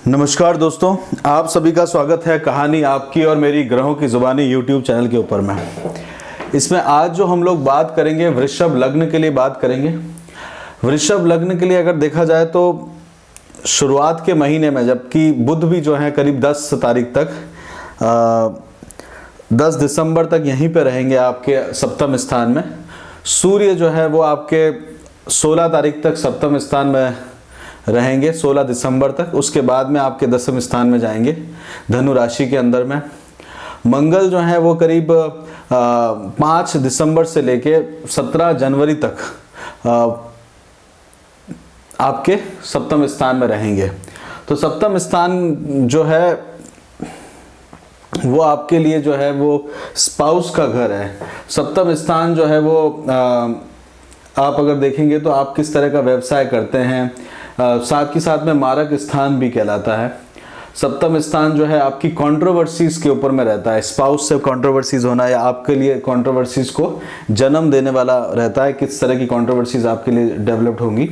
नमस्कार दोस्तों, आप सभी का स्वागत है कहानी आपकी और मेरी ग्रहों की जुबानी यूट्यूब चैनल के ऊपर में। इसमें आज जो हम लोग बात करेंगे वृषभ लग्न के लिए बात करेंगे। वृषभ लग्न के लिए अगर देखा जाए तो शुरुआत के महीने में, जबकि बुध भी जो है करीब 10 तारीख तक 10 दिसंबर तक यहीं पे रहेंगे आपके सप्तम स्थान में। सूर्य जो है वो आपके 16 तारीख तक सप्तम स्थान में रहेंगे, 16 दिसंबर तक। उसके बाद में आपके 10वें स्थान में जाएंगे धनु राशि के अंदर में। मंगल जो है वो करीब 5 दिसंबर से लेके 17 जनवरी तक आपके सप्तम स्थान में रहेंगे। तो सप्तम स्थान जो है वो आपके लिए जो है वो स्पाउस का घर है। सप्तम स्थान जो है वो आप अगर देखेंगे तो आप किस तरह का व्यवसाय करते हैं, साथ ही साथ में मारक स्थान भी कहलाता है। सप्तम स्थान जो है आपकी कंट्रोवर्सीज के ऊपर में रहता है। स्पाउस से कंट्रोवर्सीज होना या आपके लिए कंट्रोवर्सीज को जन्म देने वाला रहता है, किस तरह की कंट्रोवर्सीज आपके लिए डेवलप्ड होंगी।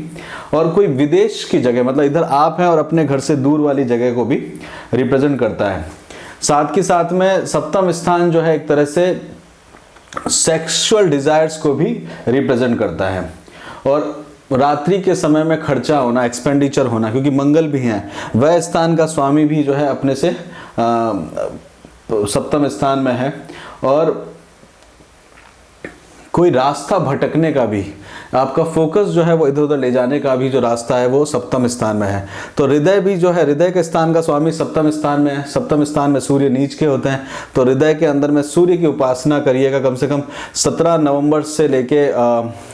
और कोई विदेश की जगह, मतलब इधर आप हैं और अपने घर से दूर वाली जगह को भी रिप्रेजेंट करता है। साथ ही साथ में सप्तम स्थान जो है एक तरह से सेक्सुअल डिजायर्स को भी रिप्रेजेंट करता है। और रात्रि के समय में खर्चा होना, एक्सपेंडिचर होना, क्योंकि मंगल भी हैं, वह स्थान का स्वामी भी जो है अपने से सप्तम स्थान में है। और कोई रास्ता भटकने का भी, आपका फोकस जो है वो इधर उधर ले जाने का भी जो रास्ता है वो सप्तम स्थान में है। तो हृदय भी जो है, हृदय के स्थान का स्वामी सप्तम स्थान में है। सप्तम स्थान में सूर्य नीच के होते हैं, तो हृदय के अंदर में सूर्य की उपासना करिएगा कम से कम 17 नवंबर से लेके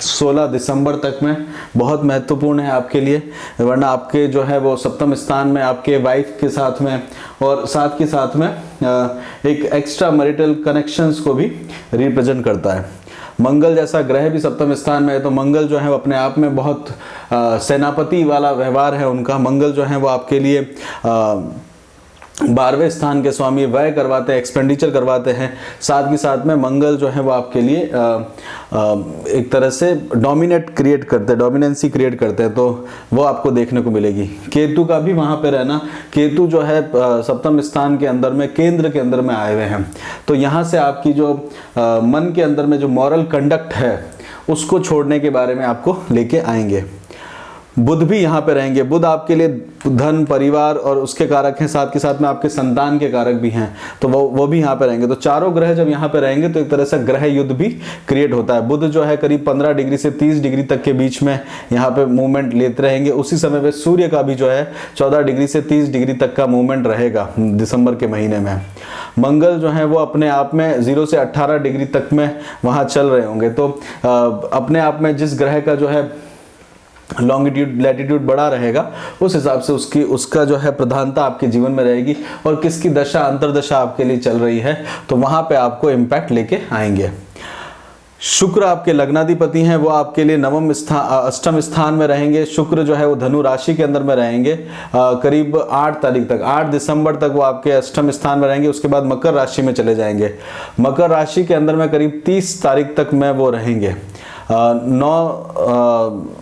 16 दिसंबर तक में। बहुत महत्वपूर्ण है आपके लिए, वरना आपके जो है वो सप्तम स्थान में आपके वाइफ के साथ में और साथ ही साथ में एक एक्स्ट्रा मैरिटल कनेक्शंस को भी रिप्रेजेंट करता है। मंगल जैसा ग्रह भी सप्तम स्थान में है, तो मंगल जो है अपने आप में बहुत सेनापति वाला व्यवहार है उनका। मंगल जो है वो आपके लिए 12वें स्थान के स्वामी, व्यय करवाते हैं, एक्सपेंडिचर करवाते हैं। साथ ही साथ में मंगल जो है वो आपके लिए एक तरह से डोमिनेट क्रिएट करते हैं, डोमिनेंसी क्रिएट करते हैं, तो वो आपको देखने को मिलेगी। केतु का भी वहाँ पे रहना, केतु जो है सप्तम स्थान के अंदर में, केंद्र के अंदर में आए हुए हैं, तो यहाँ से आपकी जो मन के अंदर में जो मॉरल कंडक्ट है उसको छोड़ने के बारे में आपको लेके आएंगे। बुध भी यहाँ पे रहेंगे। बुध आपके लिए धन, परिवार और उसके कारक हैं, साथ के साथ में आपके संतान के कारक भी हैं, तो वो भी यहाँ पे रहेंगे। तो चारों ग्रह जब यहाँ पे रहेंगे तो एक तरह से ग्रह युद्ध भी क्रिएट होता है। बुध जो है करीब 15 डिग्री से 30 डिग्री तक के बीच में यहाँ पे मूवमेंट लेते रहेंगे। उसी समय पे सूर्य का भी जो है 14 डिग्री से 30 डिग्री तक का मूवमेंट रहेगा दिसंबर के महीने में। मंगल जो है वो अपने आप में 0 से 18 डिग्री तक में वहाँ चल रहे होंगे। तो अपने आप में जिस ग्रह का जो है लॉन्गिट्यूड लैटिट्यूड बड़ा रहेगा, उस हिसाब से उसका जो है प्रधानता आपके जीवन में रहेगी। और किसकी दशा अंतरदशा आपके लिए चल रही है, तो वहां पे आपको इम्पैक्ट लेके आएंगे। शुक्र आपके लग्नाधिपति हैं, वो आपके लिए अष्टम स्थान में रहेंगे। शुक्र जो है वो धनु राशि के अंदर में रहेंगे करीब 8 तारीख तक, 8 दिसंबर तक वो आपके अष्टम स्थान में रहेंगे। उसके बाद मकर राशि में चले जाएंगे। मकर राशि के अंदर में करीब 30 तारीख तक में वो रहेंगे। 9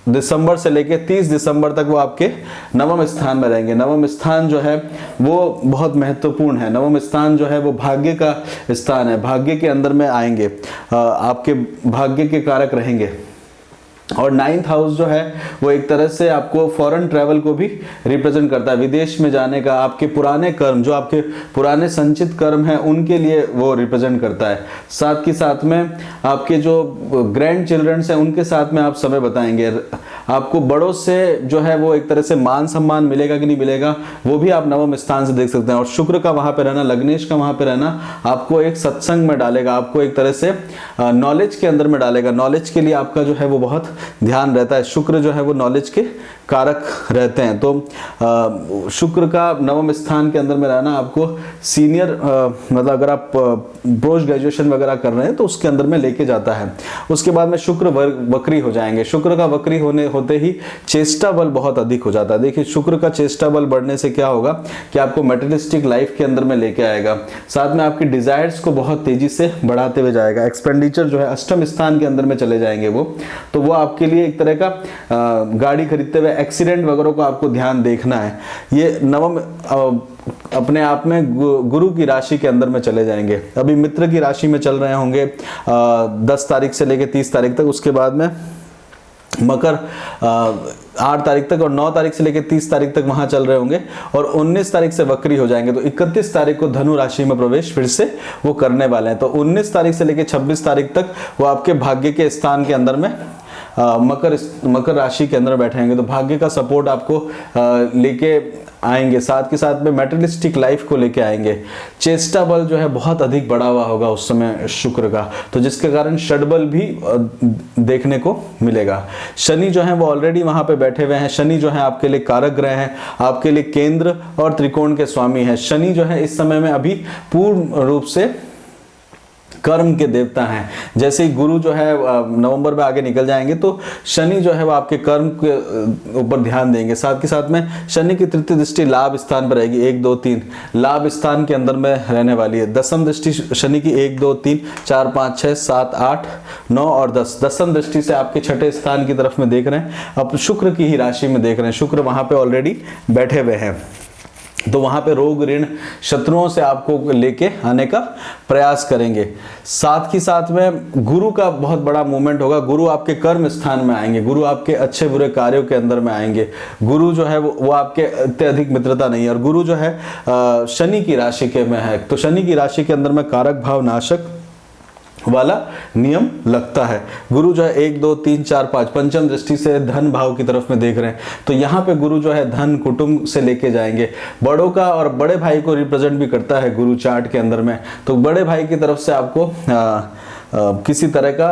दिसंबर से लेके 30 दिसंबर तक वो आपके नवम स्थान में रहेंगे। नवम स्थान जो है वो बहुत महत्वपूर्ण है। नवम स्थान जो है वो भाग्य का स्थान है, भाग्य के अंदर में आएंगे, आपके भाग्य के कारक रहेंगे। और 9th हाउस जो है वो एक तरह से आपको फॉरेन ट्रैवल को भी रिप्रेजेंट करता है, विदेश में जाने का। आपके पुराने कर्म, जो आपके पुराने संचित कर्म हैं, उनके लिए वो रिप्रेजेंट करता है। साथ ही साथ में आपके जो ग्रैंड चिल्ड्रंस हैं उनके साथ में आप समय बताएंगे। आपको बड़ों से जो है वो एक तरह से मान सम्मान मिलेगा कि नहीं मिलेगा, वो भी आप नवम स्थान से देख सकते हैं। और शुक्र का वहाँ पे रहना, लग्नेश का वहाँ पे रहना आपको एक सत्संग में डालेगा, आपको एक तरह से नॉलेज के अंदर में डालेगा। नॉलेज के लिए आपका जो है वो बहुत ध्यान रहता है। शुक्र जो है वो नॉलेज के कारक रहते हैं। तो शुक्र का नवम स्थान के अंदर में रहना आपको सीनियर मतलब अगर आप पोस्ट ग्रेजुएशन वगैरह कर रहे हैं तो उसके अंदर में लेके जाता है। उसके बाद में शुक्र वक्री हो जाएंगे। शुक्र का वक्री होते ही चेष्टा बल बहुत अधिक हो जाता है। देखिए शुक्र का चेष्टा बल बढ़ने से क्या होगा कि आपको मेटेरियलिस्टिक लाइफ के अंदर में लेके आएगा, साथ में आपकी डिजायर्स को बहुत तेजी से बढ़ाते हुए जाएगा। एक्सपेंडिचर जो है अष्टम स्थान के अंदर में चले जाएंगे वो, तो वो आपके लिए एक तरह का गाड़ी खरीदते हुए एक्सीडेंट वगैरह को आपको ध्यान देखना है। ये नवम अपने आप में गुरु की राशि के अंदर में चले जाएंगे। अभी मित्र की राशि में चल रहे होंगे 10 तारीख से लेकर 30 तारीख तक, उसके बाद में मकर 8 तारीख तक और 9 तारीख से लेकर 30 तारीख तक वहां चल रहे होंगे और 19 तारीख से वक्री हो जाएंगे। तो 31 तारीख को धनु राशि में प्रवेश फिर से वो करने वाले हैं। तो 19 तारीख से लेकर 26 तारीख तक वो आपके भाग्य के स्थान के अंदर में मकर राशि के अंदर बैठेंगे। तो भाग्य का सपोर्ट आपको लेके आएंगे, साथ के साथ में मैटेरियलिस्टिक लाइफ को लेके आएंगे। चेष्टा बल जो है बहुत अधिक बढ़ा हुआ होगा उस समय शुक्र का, तो जिसके कारण षडबल भी देखने को मिलेगा। शनि जो है वो ऑलरेडी वहां पे बैठे हुए हैं। शनि जो है आपके लिए कारक ग्रह हैं, आपके लिए केंद्र और त्रिकोण के स्वामी हैं। शनि जो है इस समय में अभी पूर्ण रूप से कर्म के देवता हैं। जैसे ही गुरु जो है नवंबर में आगे निकल जाएंगे तो शनि जो है वो आपके कर्म के ऊपर ध्यान देंगे। साथ के साथ में शनि की तृतीय दृष्टि लाभ स्थान पर रहेगी, 1 2 3 लाभ स्थान के अंदर में रहने वाली है। दसम दृष्टि शनि की 1 2 3 4 5 6 7 8 9 और 10, दसम दृष्टि से आपके छठे स्थान की तरफ में देख रहे हैं। अब शुक्र की ही राशि में देख रहे हैं, शुक्र वहां पे ऑलरेडी बैठे हुए हैं। तो वहां पे रोग ऋण शत्रुओं से आपको लेके आने का प्रयास करेंगे। साथ ही साथ में गुरु का बहुत बड़ा मूवमेंट होगा। गुरु आपके कर्म स्थान में आएंगे, गुरु आपके अच्छे बुरे कार्यों के अंदर में आएंगे। गुरु जो है वो आपके अत्यधिक मित्रता नहीं है। और गुरु जो है शनि की राशि के में है, तो शनि की राशि के अंदर में कारक भाव नाशक वाला नियम लगता है। गुरु जो है 1 2 3 4 5 पंचम दृष्टि से धन भाव की तरफ में देख रहे हैं। तो यहाँ पे गुरु जो है धन कुटुंब से लेके जाएंगे। बड़ों का और बड़े भाई को रिप्रेजेंट भी करता है गुरु चार्ट के अंदर में। तो बड़े भाई की तरफ से आपको किसी तरह का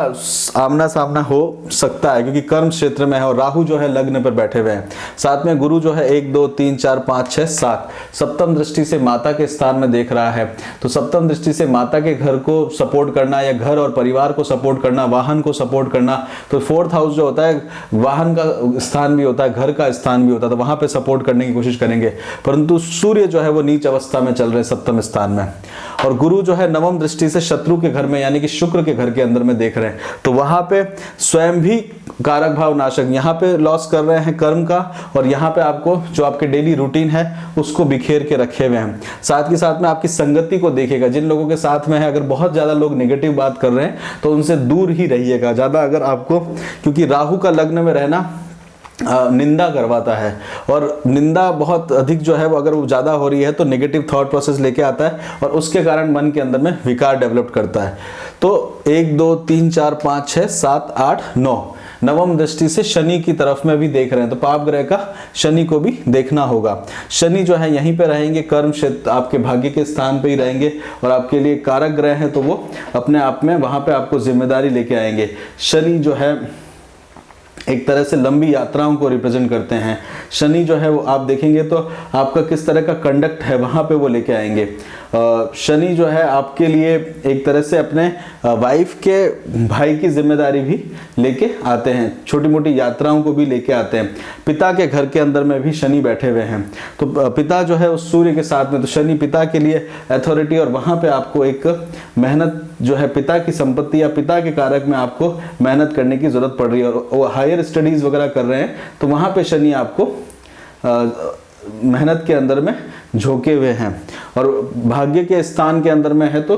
आमना सामना हो सकता है, क्योंकि कर्म क्षेत्र में है और राहु जो है लग्न पर बैठे हुए हैं। साथ में गुरु जो है 1 2 3 4 5 6 7 सप्तम दृष्टि से माता के स्थान में देख रहा है। तो सप्तम दृष्टि से माता के घर को सपोर्ट करना या घर और परिवार को सपोर्ट करना, वाहन को सपोर्ट करना। तो 4th हाउस जो होता है वाहन का स्थान भी होता है, घर का स्थान भी होता है, तो वहां पे सपोर्ट करने की कोशिश करेंगे। परंतु सूर्य जो है वो नीच अवस्था में चल रहे हैं सप्तम स्थान में, और गुरु जो है नवम दृष्टि से शत्रु के घर में यानी कि शुक्र के घर के अंदर में देख रहे हैं। तो वहां पे स्वयं भी कारक भाव नाशक, यहाँ पे लॉस कर रहे हैं कर्म का, और यहाँ पे आपको जो आपके डेली रूटीन है उसको बिखेर के रखे हुए हैं। साथ के साथ में आपकी संगति को देखेगा, जिन लोगों के साथ में है अगर बहुत ज्यादा लोग नेगेटिव बात कर रहे हैं तो उनसे दूर ही रहिएगा ज्यादा। अगर आपको, क्योंकि राहु का लग्न में रहना निंदा करवाता है, और निंदा बहुत अधिक जो है वो अगर वो ज्यादा हो रही है तो नेगेटिव थॉट प्रोसेस लेके आता है और उसके कारण मन के अंदर में विकार डेवलप करता है। तो 1 2 3 4 5 6 7 8 9 नवम दृष्टि से शनि की तरफ में भी देख रहे हैं, तो पाप ग्रह का शनि को भी देखना होगा। शनि जो है यहीं पे रहेंगे, कर्म क्षेत्र आपके भाग्य के स्थान पे ही रहेंगे और आपके लिए कारक ग्रह हैं, तो वो अपने आप में वहां पे आपको जिम्मेदारी लेके आएंगे। शनि जो है एक तरह से लंबी यात्राओं को रिप्रेजेंट करते हैं। शनि जो है वो आप देखेंगे तो आपका किस तरह का कंडक्ट है वहां पे वो लेके आएंगे। शनि जो है आपके लिए एक तरह से अपने वाइफ के भाई की जिम्मेदारी भी लेके आते हैं, छोटी मोटी यात्राओं को भी लेके आते हैं। पिता के घर के अंदर में भी शनि बैठे हुए हैं, तो पिता जो है उस सूर्य के साथ में, तो शनि पिता के लिए अथॉरिटी, और वहां पे आपको एक मेहनत जो है पिता की संपत्ति या पिता के कारक में आपको मेहनत करने की जरूरत पड़ रही है, और वो हायर स्टडीज वगैरह कर रहे हैं तो वहां पे शनि आपको मेहनत के अंदर में झोंके हुए हैं। और भाग्य के स्थान के अंदर में है तो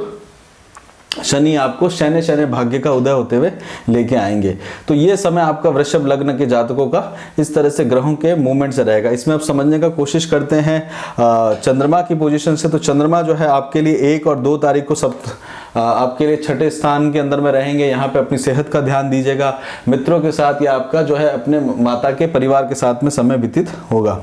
शनि आपको शनि शनि भाग्य का उदय होते हुए लेके आएंगे। तो ये समय आपका वृषभ लग्न के जातकों का इस तरह से ग्रहों के मूवमेंट से रहेगा। इसमें आप समझने का कोशिश करते हैं चंद्रमा की पोजीशन से, तो चंद्रमा जो है आपके लिए 1 और 2 तारीख को आपके लिए छठे स्थान के अंदर में रहेंगे। यहाँ पे अपनी सेहत का ध्यान दीजिएगा, मित्रों के साथ या आपका जो है अपने माता के परिवार के साथ में समय व्यतीत होगा,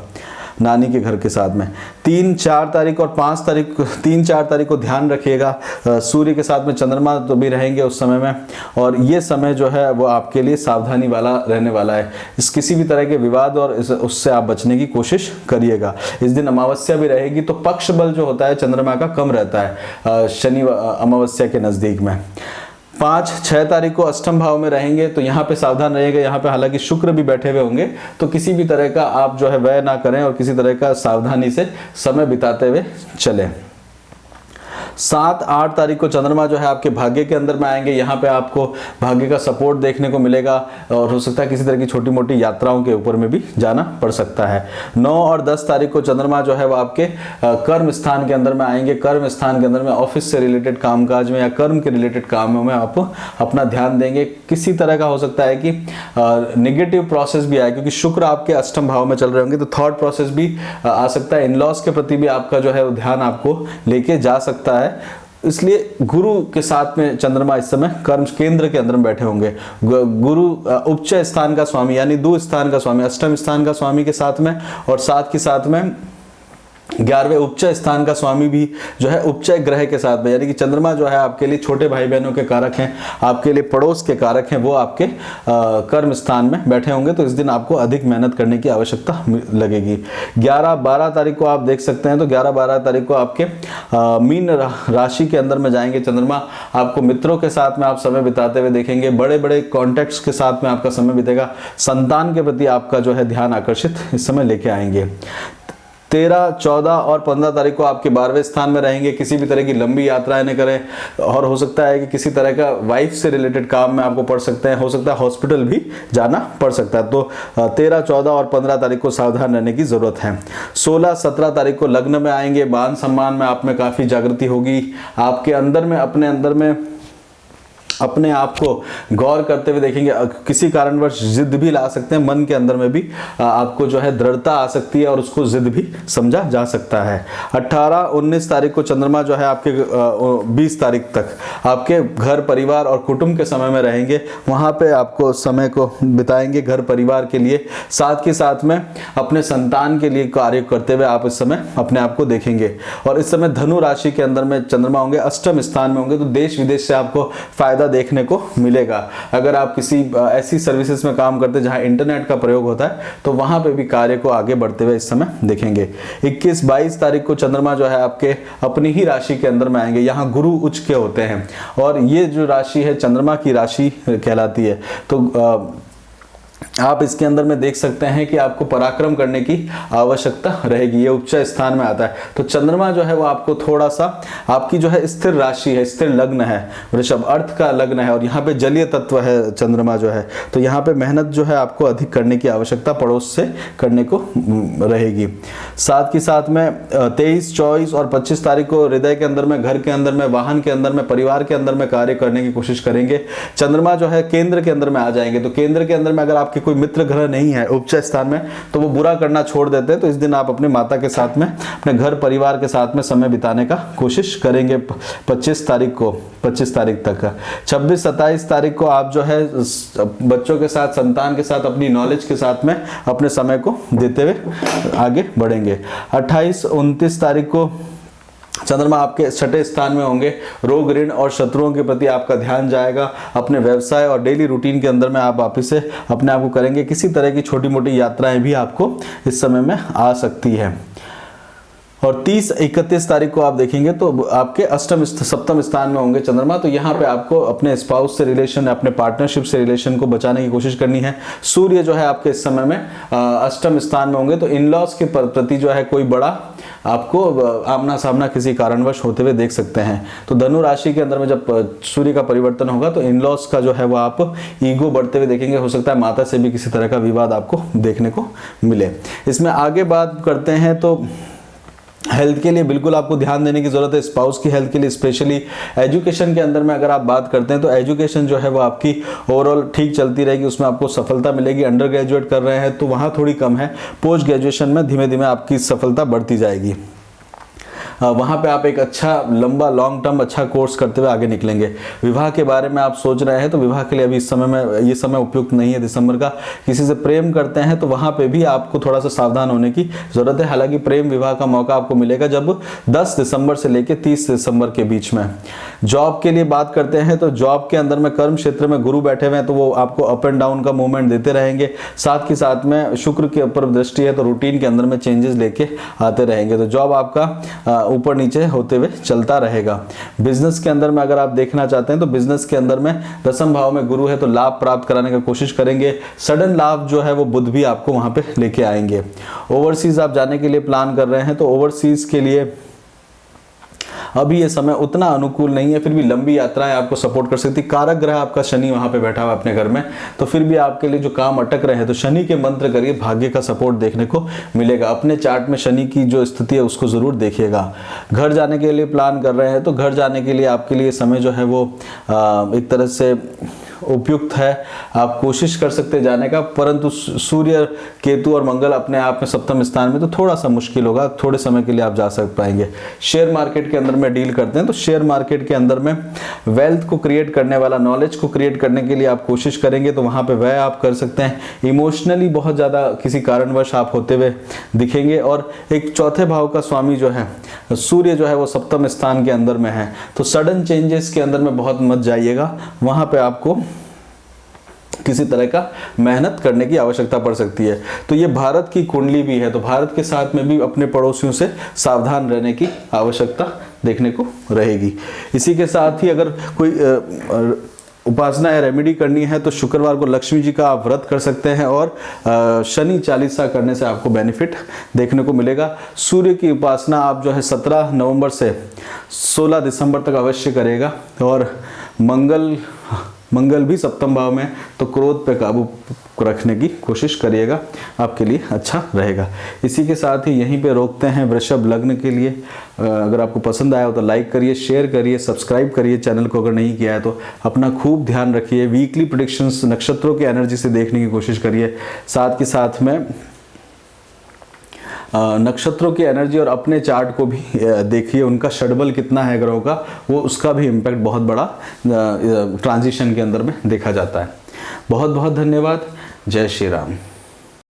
नानी के घर के साथ में। 3 4 तारीख और 5 तारीख 3 4 तारीख को ध्यान रखिएगा, सूर्य के साथ में चंद्रमा तो भी रहेंगे उस समय में, और ये समय जो है वो आपके लिए सावधानी वाला रहने वाला है। इस किसी भी तरह के विवाद और उससे आप बचने की कोशिश करिएगा। इस दिन अमावस्या भी रहेगी, तो पक्ष बल जो होता है चंद्रमा का कम रहता है शनि अमावस्या के नजदीक में। 5 6 तारीख को अष्टम भाव में रहेंगे, तो यहाँ पे सावधान रहिएगा। यहाँ पे हालांकि शुक्र भी बैठे हुए होंगे, तो किसी भी तरह का आप जो है व्यय ना करें और किसी तरह का सावधानी से समय बिताते हुए चलें। 7-8 तारीख को चंद्रमा जो है आपके भाग्य के अंदर में आएंगे। यहाँ पे आपको भाग्य का सपोर्ट देखने को मिलेगा और हो सकता है किसी तरह की छोटी मोटी यात्राओं के ऊपर में भी जाना पड़ सकता है। 9 और 10 तारीख को चंद्रमा जो है वो आपके कर्म स्थान के अंदर में आएंगे। कर्म स्थान के अंदर में ऑफिस से रिलेटेड कामकाज में या कर्म के रिलेटेड कामों में आप अपना ध्यान देंगे। किसी तरह का हो सकता है कि नेगेटिव प्रोसेस भी आए, क्योंकि शुक्र आपके अष्टम भाव में चल रहे होंगे, तो थॉट प्रोसेस भी आ सकता है। इन-लॉज के प्रति भी आपका जो है वो ध्यान आपको लेके जा सकता है। इसलिए गुरु के साथ में चंद्रमा इस समय कर्म केंद्र के अंदर में बैठे होंगे। गुरु उच्च स्थान का स्वामी यानी दो स्थान का स्वामी, अष्टम स्थान का स्वामी के साथ में, और साथ के साथ में 11वें उच्च स्थान का स्वामी भी जो है उच्च ग्रह के साथ में, यानी कि चंद्रमा जो है आपके लिए छोटे भाई बहनों के कारक हैं, आपके लिए पड़ोस के कारक हैं, वो आपके कर्म स्थान में बैठे होंगे। तो इस दिन आपको अधिक मेहनत करने की आवश्यकता लगेगी। 11-12 तारीख को आप देख सकते हैं, तो 11-12 तारीख को आपके मीन राशि के अंदर में जाएंगे चंद्रमा। आपको मित्रों के साथ में आप समय बिताते हुए देखेंगे, बड़े बड़े कॉन्टेक्ट्स के साथ में आपका समय बीतेगा। संतान के प्रति आपका जो है ध्यान आकर्षित इस समय लेके आएंगे। 13, 14 और 15 तारीख को आपके 12वें स्थान में रहेंगे। किसी भी तरह की लंबी यात्राएं न करें, और हो सकता है कि किसी तरह का वाइफ से रिलेटेड काम में आपको पड़ सकते हैं, हो सकता है हॉस्पिटल भी जाना पड़ सकता है। तो 13, 14 और 15 तारीख को सावधान रहने की जरूरत है। 16, 17 तारीख को लग्न में आएंगे। मान सम्मान में आप में काफी जागृति होगी। आपके अंदर में अपने आप को गौर करते हुए देखेंगे। किसी कारणवश जिद भी ला सकते हैं, मन के अंदर में भी आपको जो है दृढ़ता आ सकती है और उसको जिद भी समझा जा सकता है। 18, 19 तारीख को चंद्रमा जो है आपके 20 तारीख तक आपके घर परिवार और कुटुंब के समय में रहेंगे। वहां पे आपको समय को बिताएंगे घर परिवार के लिए, साथ के साथ में अपने संतान के लिए कार्य करते हुए आप इस समय अपने आप को देखेंगे। और इस समय धनु राशि के अंदर में चंद्रमा होंगे, अष्टम स्थान में होंगे, तो देश विदेश से आपको फायदा देखने को मिलेगा। अगर आप किसी ऐसी सर्विसेज में काम करते हैं जहां इंटरनेट का प्रयोग होता है, तो वहां पे भी कार्य को आगे बढ़ते हुए इस समय देखेंगे। 21, 22 तारीख को चंद्रमा जो है आपके अपनी ही राशि के अंदर में आएंगे। यहाँ गुरु उच्च के होते हैं और ये जो राशि है चंद्रमा की राशि कहलाती है। तो आप इसके अंदर में देख सकते हैं कि आपको पराक्रम करने की आवश्यकता रहेगी। ये उच्च स्थान में आता है, तो चंद्रमा जो है वो आपको थोड़ा सा, आपकी जो है स्थिर राशि है, स्थिर लग्न है, वृषभ अर्थ का लग्न है, और यहाँ पे जलीय तत्व है चंद्रमा जो है, तो यहाँ पे मेहनत जो है आपको अधिक करने की आवश्यकता पड़ोस से करने को रहेगी। साथ ही साथ में 23, 24 और 25 तारीख को हृदय के अंदर में, घर के अंदर में, वाहन के अंदर में, परिवार के अंदर में कार्य करने की कोशिश करेंगे। चंद्रमा जो है केंद्र के अंदर में आ जाएंगे, तो केंद्र के अंदर में अगर आपके कोई मित्र ग्रह नहीं है उच्च स्थान में, तो वो बुरा करना छोड़ देते हैं। तो इस दिन आप अपने माता के साथ में, अपने घर परिवार के साथ में समय बिताने का कोशिश करेंगे 25 तारीख को, 25 तारीख तक। 26, 27 तारीख को आप जो है बच्चों के साथ, संतान के साथ, अपनी नॉलेज के साथ में अपने समय को देते हुए आगे बढ़ेंगे। 28, 29 तारीख को चंद्रमा आपके 6ठे स्थान में होंगे। रोग, ऋण और शत्रुओं के प्रति आपका ध्यान जाएगा। अपने व्यवसाय और डेली रूटीन के अंदर में आप वापस से अपने आप को करेंगे। किसी तरह की छोटी मोटी यात्राएं भी आपको इस समय में आ सकती है। और 30, 31 तारीख को आप देखेंगे तो आपके सप्तम स्थान में होंगे चंद्रमा, तो यहाँ पे आपको अपने स्पाउस से रिलेशन, अपने पार्टनरशिप से रिलेशन को बचाने की कोशिश करनी है। सूर्य जो है आपके इस समय में अष्टम स्थान में होंगे, तो इन-लॉज के प्रति जो है कोई बड़ा आपको आमना सामना किसी कारणवश होते हुए देख सकते हैं। तो धनु राशि के अंदर में जब सूर्य का परिवर्तन होगा, तो इन-लॉज का जो है वो आप ईगो बढ़ते हुए देखेंगे। हो सकता है माता से भी किसी तरह का विवाद आपको देखने को मिले। इसमें आगे बात करते हैं तो हेल्थ के लिए बिल्कुल आपको ध्यान देने की जरूरत है। स्पाउस की हेल्थ के लिए स्पेशली। एजुकेशन के अंदर में अगर आप बात करते हैं तो एजुकेशन जो है वो आपकी ओवरऑल ठीक चलती रहेगी, उसमें आपको सफलता मिलेगी। अंडर ग्रेजुएट कर रहे हैं तो वहाँ थोड़ी कम है, पोस्ट ग्रेजुएशन में धीमे धीमे आपकी सफलता बढ़ती जाएगी। वहाँ पे आप एक अच्छा लंबा लॉन्ग टर्म अच्छा कोर्स करते हुए आगे निकलेंगे। विवाह के बारे में आप सोच रहे हैं तो विवाह के लिए अभी इस समय में ये समय उपयुक्त नहीं है दिसंबर का। किसी से प्रेम करते हैं तो वहाँ पे भी आपको थोड़ा सा सावधान होने की जरूरत है। हालांकि प्रेम विवाह का मौका आपको मिलेगा जब 10 दिसंबर से लेकर 30 दिसंबर के बीच में। जॉब के लिए बात करते हैं तो जॉब के अंदर में कर्म क्षेत्र में गुरु बैठे हुए हैं, तो वो आपको अप एंड डाउन का मूवमेंट देते रहेंगे। साथ ही साथ में शुक्र के ऊपर दृष्टि है तो रूटीन के अंदर में चेंजेस लेके आते रहेंगे, तो जॉब आपका ऊपर नीचे होते हुए चलता रहेगा। बिजनेस के अंदर में अगर आप देखना चाहते हैं तो बिजनेस के अंदर में दसम भाव में गुरु है तो लाभ प्राप्त कराने की कोशिश करेंगे। सडन लाभ जो है वो बुध भी आपको वहां पे लेके आएंगे। ओवरसीज आप जाने के लिए प्लान कर रहे हैं तो ओवरसीज के लिए अभी ये समय उतना अनुकूल नहीं है, फिर भी लंबी यात्राएं आपको सपोर्ट कर सकती। कारक ग्रह आपका शनि वहां पे बैठा हुआ अपने घर में, तो फिर भी आपके लिए जो काम अटक रहे हैं तो शनि के मंत्र करिए, भाग्य का सपोर्ट देखने को मिलेगा। अपने चार्ट में शनि की जो स्थिति है उसको जरूर देखिएगा। घर जाने के लिए प्लान कर रहे हैं तो घर जाने के लिए आपके लिए समय जो है वो एक तरह से उपयुक्त है, आप कोशिश कर सकते हैं जाने का, परंतु सूर्य, केतु और मंगल अपने आप में सप्तम स्थान में, तो थोड़ा सा मुश्किल होगा। थोड़े समय के लिए आप जा सक पाएंगे। शेयर मार्केट के अंदर में डील करते हैं तो शेयर मार्केट के अंदर में वेल्थ को क्रिएट करने वाला, नॉलेज को क्रिएट करने के लिए आप कोशिश करेंगे तो वहां पे वह आप कर सकते हैं। इमोशनली बहुत ज़्यादा किसी कारणवश आप होते हुए दिखेंगे। और एक चौथे भाव का स्वामी जो है सूर्य जो है वो सप्तम स्थान के अंदर में है, तो सडन चेंजेस के अंदर में बहुत मत जाइएगा, वहां पे आपको किसी तरह का मेहनत करने की आवश्यकता पड़ सकती है। तो ये भारत की कुंडली भी है, तो भारत के साथ में भी अपने पड़ोसियों से सावधान रहने की आवश्यकता देखने को रहेगी। इसी के साथ ही अगर कोई उपासना या रेमेडी करनी है तो शुक्रवार को लक्ष्मी जी का आप व्रत कर सकते हैं और शनि चालीसा करने से आपको बेनिफिट देखने को मिलेगा। सूर्य की उपासना आप जो है 17 नवंबर से 16 दिसंबर तक अवश्य करेगा। और मंगल भी सप्तम भाव में, तो क्रोध पे काबू रखने की कोशिश करिएगा, आपके लिए अच्छा रहेगा। इसी के साथ ही यहीं पे रोकते हैं वृषभ लग्न के लिए। अगर आपको पसंद आया हो तो लाइक करिए, शेयर करिए, सब्सक्राइब करिए चैनल को अगर नहीं किया है तो। अपना खूब ध्यान रखिए। वीकली प्रेडिक्शंस नक्षत्रों की एनर्जी से देखने की कोशिश करिए, साथ के साथ में नक्षत्रों की एनर्जी और अपने चार्ट को भी देखिए, उनका षडबल कितना है ग्रहों का, वो उसका भी इम्पैक्ट बहुत बड़ा ट्रांजिशन के अंदर में देखा जाता है। बहुत बहुत धन्यवाद। जय श्री राम।